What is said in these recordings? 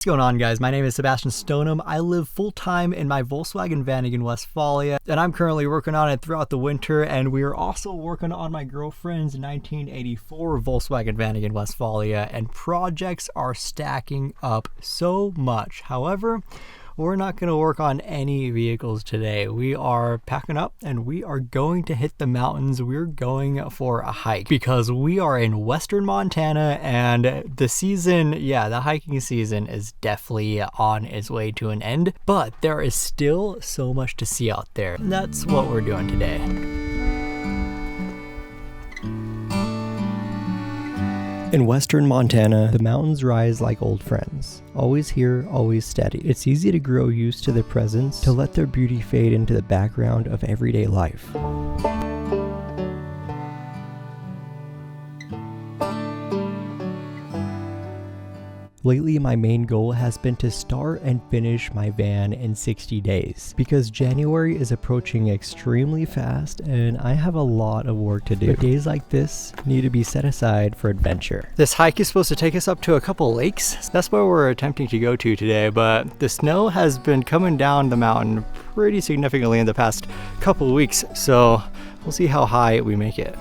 What's going on, guys? My name is Sebastian Stoneham. I live full-time in my Volkswagen Vanagon, Westphalia, and I'm currently working on it throughout the winter, and we are also working on my girlfriend's 1984 Volkswagen Vanagon, Westphalia, and projects are stacking up so much. However, we're not going to work on any vehicles today. We are packing up and we are going to hit the mountains. We're going for a hike because we are in western Montana, and the season, the hiking season is definitely on its way to an end, but there is still so much to see out there. And that's what we're doing today. In western Montana, the mountains rise like old friends. Always here, always steady. It's easy to grow used to their presence, to let their beauty fade into the background of everyday life. Lately, my main goal has been to start and finish my van in 60 days because January is approaching extremely fast and I have a lot of work to do. But days like this need to be set aside for adventure. This hike is supposed to take us up to a couple lakes. That's where we're attempting to go to today, but the snow has been coming down the mountain pretty significantly in the past couple of weeks, so we'll see how high we make it.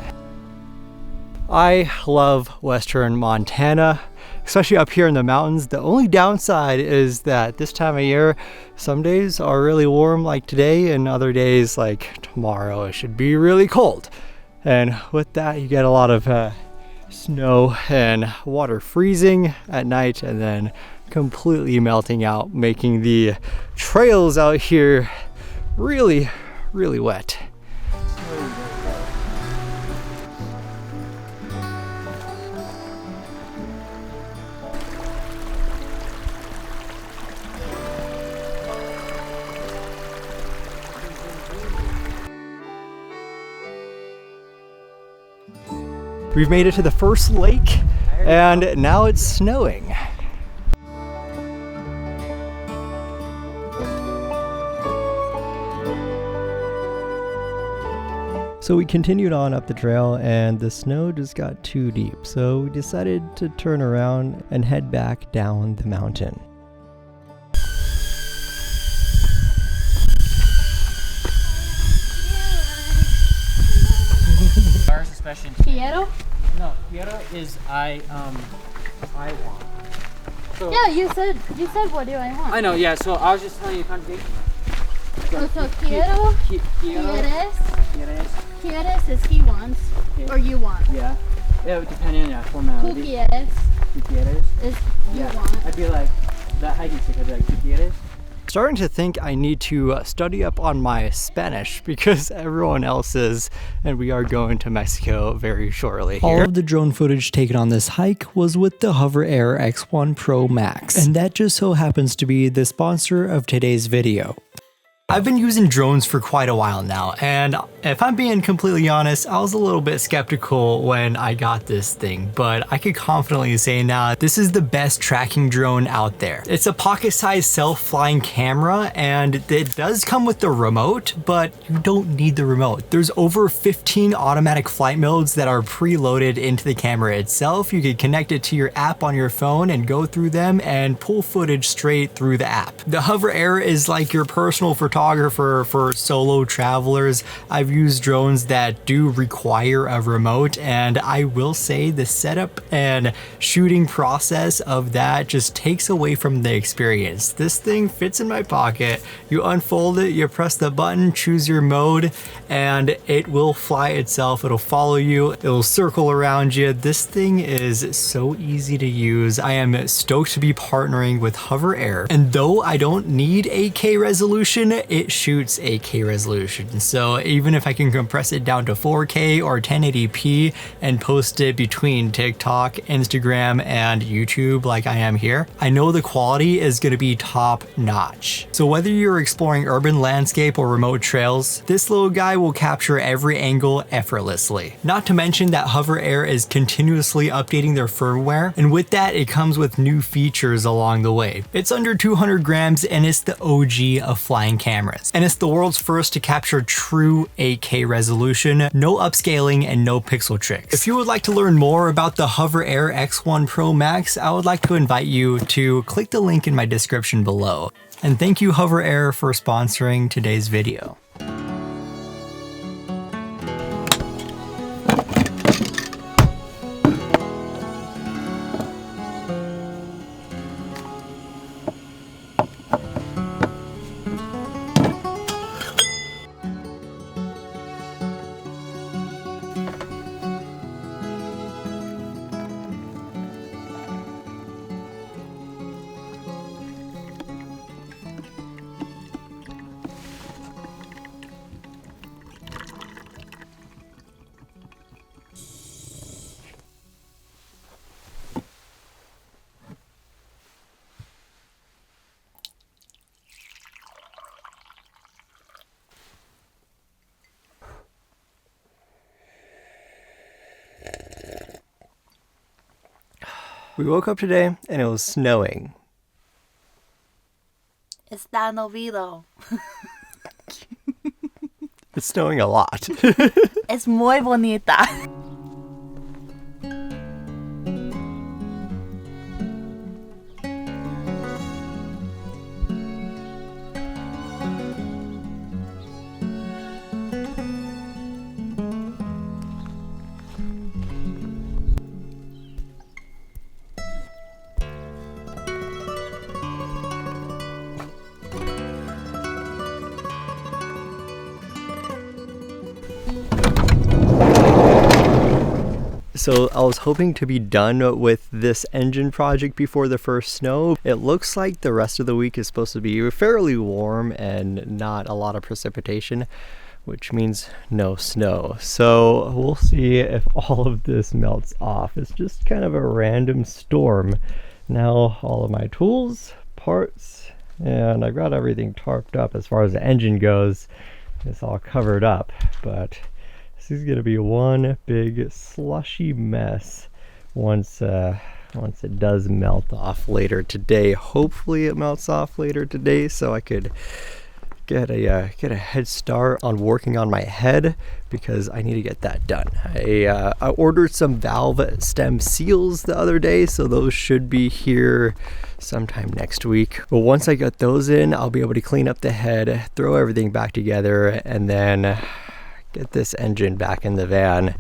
I love western Montana, especially up here in the mountains. The only downside is that this time of year, some days are really warm like today, and other days like tomorrow it should be really cold. And with that, you get a lot of snow and water freezing at night and then completely melting out, making the trails out here really, really wet. We've made it to the first lake, and now it's snowing. So we continued on up the trail, and the snow just got too deep, so we decided to turn around and head back down the mountain. Our suspension. Quiero? No, quiero is I want. So, Yeah, you said what do I want? I know, yeah, so I was just telling you a conjugation. So quiero, quieres is he wants, or you want. Yeah. Yeah, depending on Tú formality. quieres Tú quieres. is you want. I'd be like, that hiking stick, I'd be like, tú quieres? Starting to think I need to study up on my Spanish because everyone else is, and we are going to Mexico very shortly here. All of the drone footage taken on this hike was with the Hover Air X1 Pro Max, and that just so happens to be the sponsor of today's video. I've been using drones for quite a while now, and if I'm being completely honest, I was a little bit skeptical when I got this thing, but I could confidently say now this is the best tracking drone out there. It's a pocket-sized self-flying camera, and it does come with the remote, but you don't need the remote. There's over 15 automatic flight modes that are preloaded into the camera itself. You can connect it to your app on your phone and go through them and pull footage straight through the app. The Hover Air is like your personal photographer for solo travelers. I've used drones that do require a remote, and I will say the setup and shooting process of that just takes away from the experience. This thing fits in my pocket. You unfold it, you press the button, choose your mode, and it will fly itself. It'll follow you, it'll circle around you. This thing is so easy to use. I am stoked to be partnering with Hover Air, and though I don't need 8K resolution, it shoots 8K resolution. So even if I can compress it down to 4K or 1080p and post it between TikTok, Instagram, and YouTube like I am here, I know the quality is going to be top notch. So whether you're exploring urban landscape or remote trails, this little guy will capture every angle effortlessly. Not to mention that Hover Air is continuously updating their firmware, and with that it comes with new features along the way. It's under 200 grams and it's the OG of flying cameras. cameras. And it's the world's first to capture true 8K resolution, no upscaling, and no pixel tricks. If you would like to learn more about the Hover Air X1 Pro Max, I would like to invite you to click the link in my description below. And thank you Hover Air for sponsoring today's video. We woke up today and it was snowing. Está llovido. It's snowing a lot. Es muy bonita. So I was hoping to be done with this engine project before the first snow. It looks like the rest of the week is supposed to be fairly warm and not a lot of precipitation, which means no snow. So we'll see if all of this melts off. It's just kind of a random storm. Now all of my tools, parts, and I've got everything tarped up as far as the engine goes. It's all covered up, but this is gonna be one big slushy mess once it does melt off later today. Hopefully it melts off later today so I could get a head start on working on my head, because I need to get that done. I ordered some valve stem seals the other day, so those should be here sometime next week. But once I get those in, I'll be able to clean up the head, throw everything back together, and then get this engine back in the van,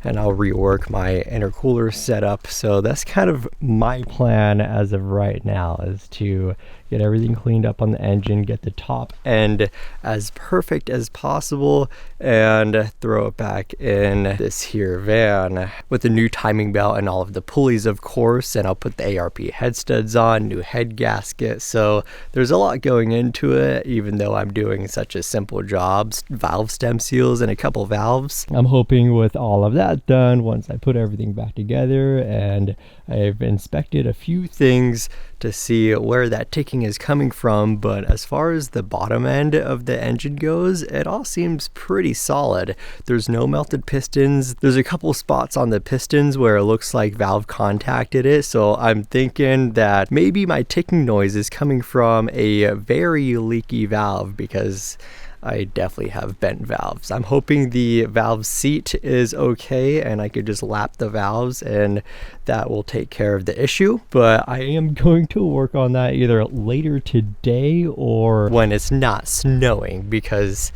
and I'll rework my intercooler setup. So that's kind of my plan as of right now, is to get everything cleaned up on the engine, get the top end as perfect as possible, and throw it back in this here van with the new timing belt and all of the pulleys, of course. And I'll put the ARP head studs on, new head gasket. So there's a lot going into it, even though I'm doing such a simple job, valve stem seals and a couple valves. I'm hoping with all of that done, once I put everything back together and I've inspected a few things to see where that ticking is coming from, but as far as the bottom end of the engine goes, it all seems pretty solid. There's no melted pistons. There's a couple spots on the pistons where it looks like valve contacted it, so I'm thinking that maybe my ticking noise is coming from a very leaky valve, because I definitely have bent valves. I'm hoping the valve seat is okay and I could just lap the valves and that will take care of the issue. But I am going to work on that either later today or when it's not snowing, because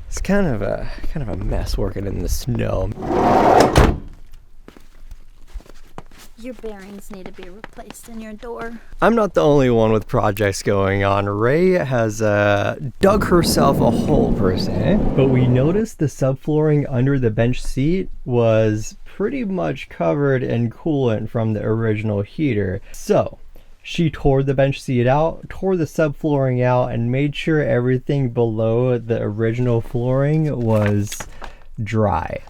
it's kind of a mess working in the snow. Your bearings need to be replaced in your door. I'm not the only one with projects going on. Ray has dug herself a hole per se, but we noticed the subflooring under the bench seat was pretty much covered in coolant from the original heater. So she tore the bench seat out, tore the subflooring out, and made sure everything below the original flooring was dry.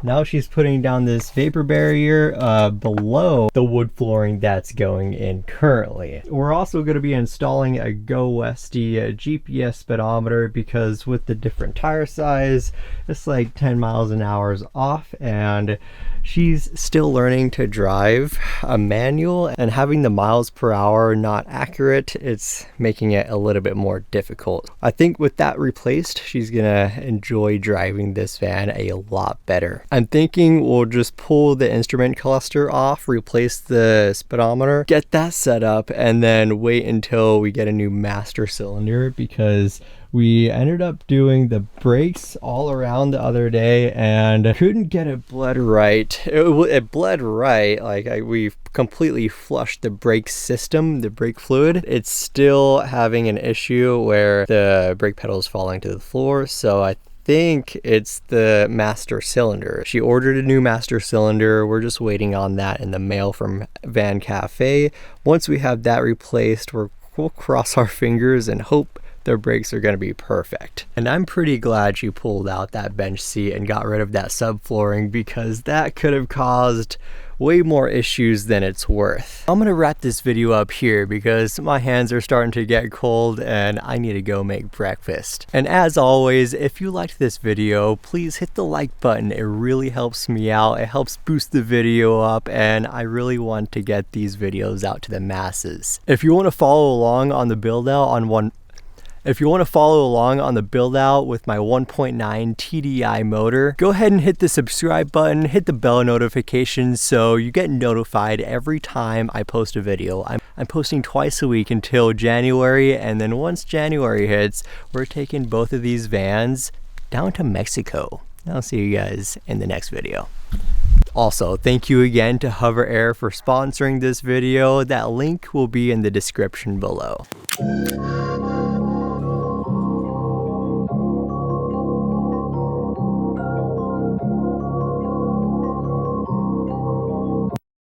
Now she's putting down this vapor barrier below the wood flooring that's going in currently. We're also going to be installing a Go Westy GPS speedometer because with the different tire size, it's like 10 miles an hour off, and she's still learning to drive a manual, and having the miles per hour not accurate, it's making it a little bit more difficult. I think with that replaced, she's gonna enjoy driving this van a lot better. I'm thinking we'll just pull the instrument cluster off, replace the speedometer, get that set up, and then wait until we get a new master cylinder, because we ended up doing the brakes all around the other day and couldn't get it bled right. It bled right, like we completely flushed the brake system, the brake fluid. It's still having an issue where the brake pedal is falling to the floor, so I think it's the master cylinder. She ordered a new master cylinder. We're just waiting on that in the mail from Van Cafe. Once we have that replaced, we'll cross our fingers and hope their brakes are going to be perfect. And I'm pretty glad she pulled out that bench seat and got rid of that subflooring, because that could have caused way more issues than it's worth. I'm gonna wrap this video up here because my hands are starting to get cold and I need to go make breakfast. And as always, if you liked this video, please hit the like button. It really helps me out. It helps boost the video up, and I really want to get these videos out to the masses. If you want to follow along on the build out on the build out with my 1.9 TDI motor, go ahead and hit the subscribe button, hit the bell notification so you get notified every time I post a video. I'm posting twice a week until January, and then once January hits, we're taking both of these vans down to Mexico. I'll see you guys in the next video. Also, thank you again to Hover Air for sponsoring this video. That link will be in the description below.